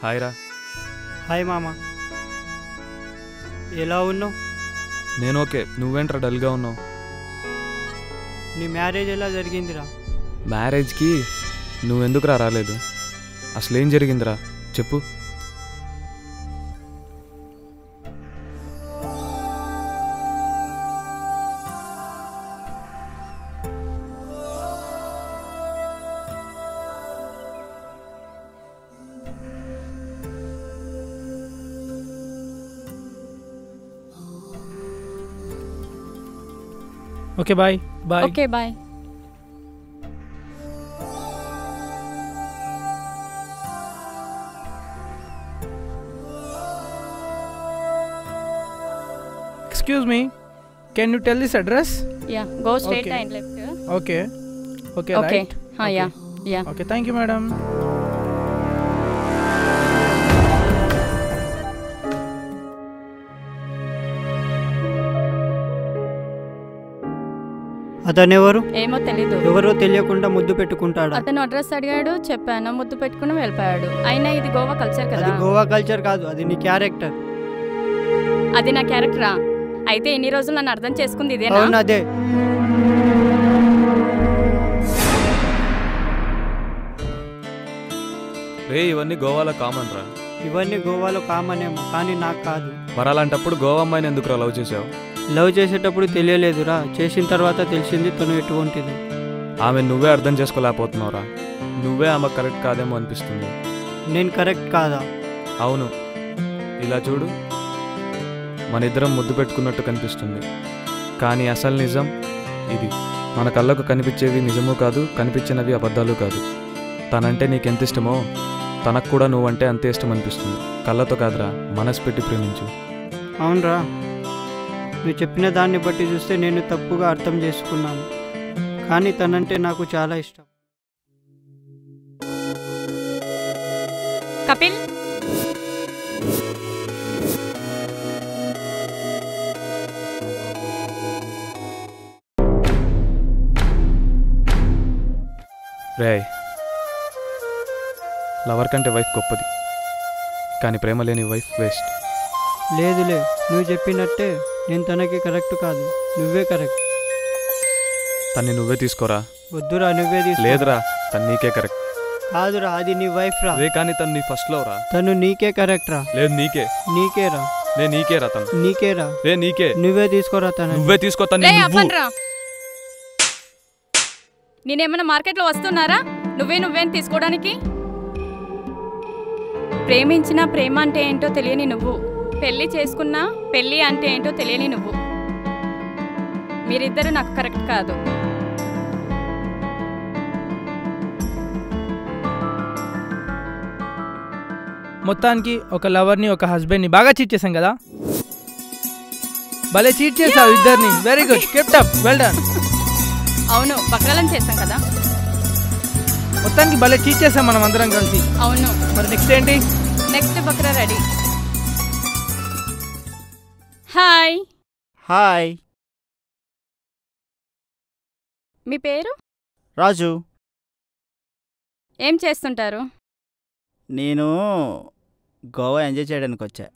Hi రా. Hi మామ, ఎలా ఉన్నావు? నేను ఓకే. నువ్వేంట్రా డల్గా ఉన్నావు? నీ మ్యారేజ్ ఎలా జరిగిందిరా? మ్యారేజ్కి నువ్వెందుకురా రాలేదు? అసలేం జరిగిందిరా చెప్పు. Okay bye. Bye. Okay bye. Excuse me, can you tell this address? Yeah, go straight Okay. and left. Okay. Okay, Okay. right? Yeah. Okay, thank you, madam. అతనెవరు? ఏమో తెలీదు. ఎవరో తెలియకుండా ముద్దు పెట్టుకుంటాడా? అతను అడ్రస్ అడిగాడు, చెప్పాను, ముద్దు పెట్టుకుని వెళ్ళిపోయాడు. అయినా ఇది గోవా కల్చర్ కదా. అది గోవా కల్చర్ కాదు, అది నీ క్యారెక్టర్. అది నా క్యారెక్టరా? అయితే ఇన్ని రోజులు నన్ను అర్థం చేసుకుంది ఇదేనా? అవును అదే. రే ఇవన్నీ గోవాలో కామన్ రా. ఇవన్నీ గోవాలో కామనేమో, కానీ నాకు కాదు. మరి అలాంటప్పుడు గోవా అమ్మాయిని ఎందుకురా లవ్ చేసావు? లవ్ చేసేటప్పుడు తెలియలేదురా, చేసిన తర్వాత తెలిసింది తను ఎటువంటిది. ఆమె నువ్వే అర్థం చేసుకోలేకపోతున్నావురా. నువ్వే ఆమె కరెక్ట్ కాదేమో అనిపిస్తుంది. నేను కరెక్ట్ కాదా? అవును. ఇలా చూడు, మన ఇద్దరం ముద్దు పెట్టుకున్నట్టు కనిపిస్తుంది, కానీ అసలు నిజం ఇది. మన కళ్ళకు కనిపించేవి నిజమూ కాదు, కనిపించినవి అబద్ధాలు కాదు. తనంటే నీకెంత ఇష్టమో తనకు కూడా నువ్వంటే అంతే ఇష్టం అనిపిస్తుంది. కళ్ళతో కాదురా, మనసు పెట్టి ప్రేమించు. అవునరా, నువ్వు చెప్పిన దాన్ని బట్టి చూస్తే నేను తప్పుగా అర్థం చేసుకున్నాను, కానీ తనంటే నాకు చాలా ఇష్టం. కపిల్, రే, లవర్ కంటే వైఫ్ గొప్పది, కానీ ప్రేమ లేని వైఫ్ వేస్ట్. లేదులే, నువ్వు చెప్పినట్టే నేను తనకి కరెక్ట్ కాదు, నువ్వే కరెక్ట్. తన్ని నువ్వే తీసుకోరా. వద్దురా, నువ్వే తీసుకో. లేదురా, తను నీకే కరెక్ట్. కాదురా, అది నీ వైఫ్ రా. రే కానీ తను నీ ఫస్ట్ లవ్ రా. తను నీకే కరెక్ట్ రా. లేదు నీకే. నీకేరా. రే నీకేరా తను. నీకేరా. రే నీకే. నువ్వే తీసుకోరా తను. నువ్వే తీసుకో తను. రే అవ్వన్రా. నేనేమన్నా మార్కెట్లో వస్తున్నారా నువ్వేం తీసుకోవడానికి? ప్రేమించిన ప్రేమ అంటే ఏంటో తెలియని నువ్వు, పెళ్లి చేసుకున్నా పెళ్లి అంటే ఏంటో తెలియని నువ్వు. మీరిద్దరు నాకు కరెక్ట్ కాదు. మొత్తానికి ఒక లవర్ని ఒక హస్బెండ్ని బాగా చీట్ చేశాం కదా. భలే చీట్ చేసావు ఇద్దరిని. Very good, keep up, well done. అవును, బక్రాలను చేశాం కదా. మొత్తానికి భలే చీట్ చేసాం మనం అందరం కలిసి. అవును. మరి నెక్స్ట్ ఏంటి? నెక్స్ట్ బక్రా రెడీ. హాయ్. హాయ్. మీ పేరు? రాజు. ఏం చేస్తుంటారు? నేను గోవా ఎంజాయ్ చేయడానికి వచ్చా.